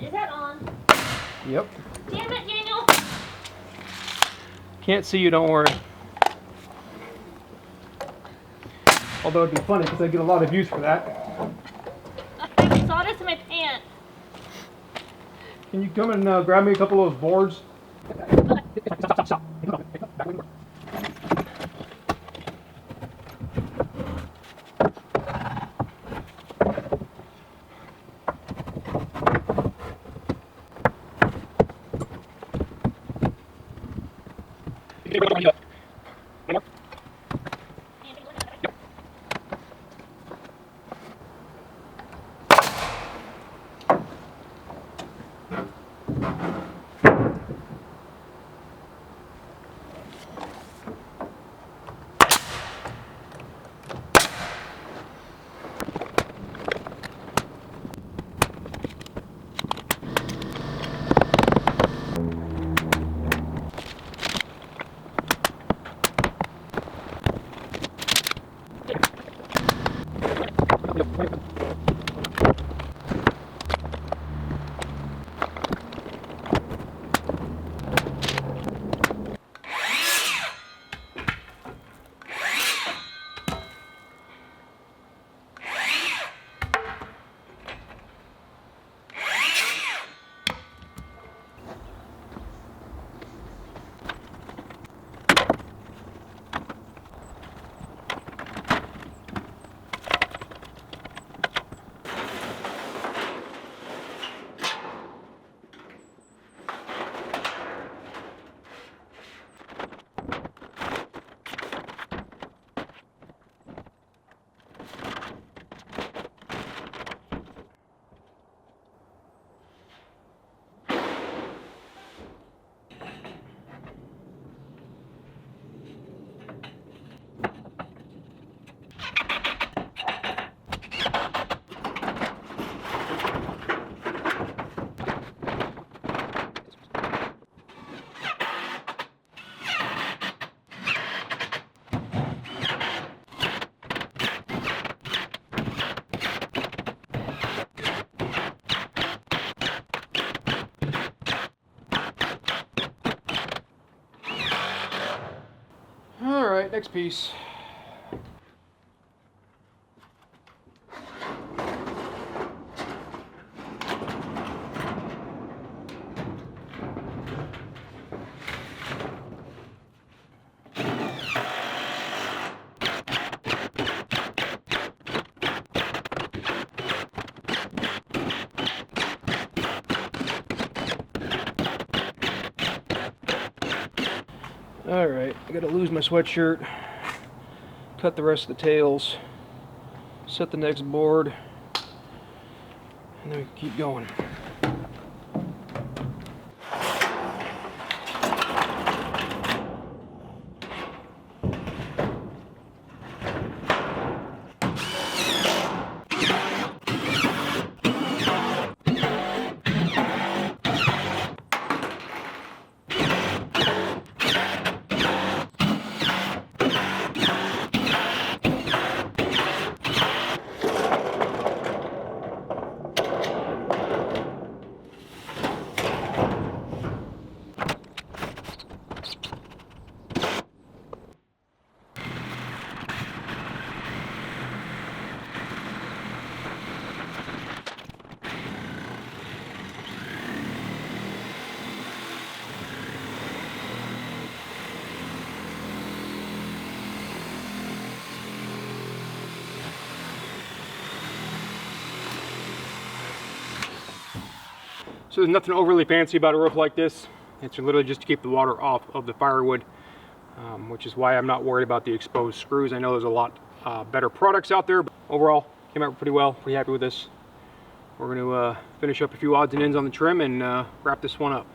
Is that on? Yep. Damn it, Daniel! Can't see you, don't worry. Although it'd be funny because I get a lot of views for that. I have sawdust in my pants. Can you come and grab me a couple of those boards? Stop. Alright, next piece. Alright, I gotta lose my sweatshirt, cut the rest of the tails, set the next board, and then we can keep going. So there's nothing overly fancy about a roof like this. It's literally just to keep the water off of the firewood, which is why I'm not worried about the exposed screws. I know there's a lot better products out there, but overall came out pretty well. Pretty happy with this. We're going to finish up a few odds and ends on the trim and wrap this one up.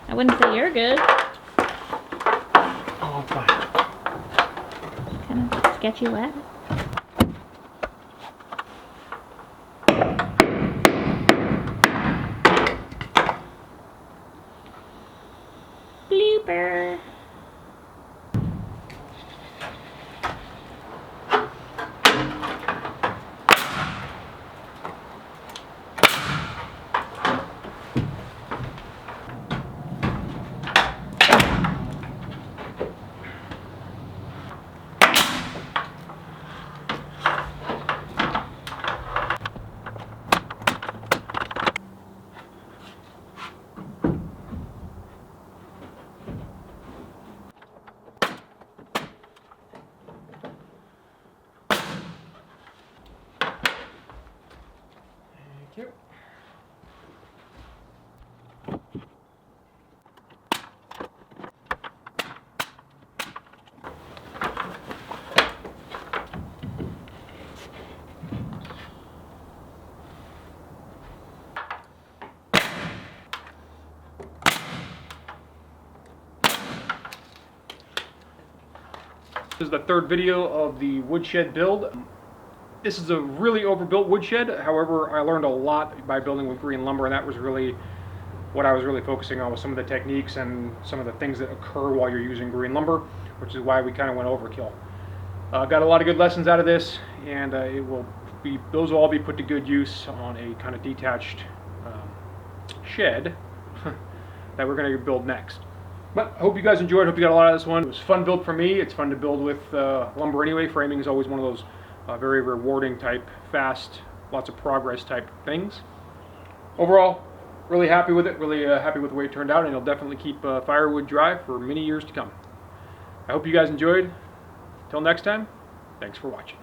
I wouldn't say you're good. Oh, fine. Kind of sketchy wet. Blooper. Thank you. This is the third video of the woodshed build. This is a really overbuilt woodshed. However, I learned a lot by building with green lumber, and that was really what I was really focusing on, was some of the techniques and some of the things that occur while you're using green lumber, which is why we kind of went overkill. Got a lot of good lessons out of this, and those will all be put to good use on a kind of detached shed that we're going to build next. But I hope you guys enjoyed. Hope you got a lot out of this one. It was a fun build for me. It's fun to build with lumber anyway. Framing is always one of those very rewarding type, fast, lots of progress type things. Overall, really happy with it. Really happy with the way it turned out, and it'll definitely keep firewood dry for many years to come. I hope you guys enjoyed. Till next time, thanks for watching.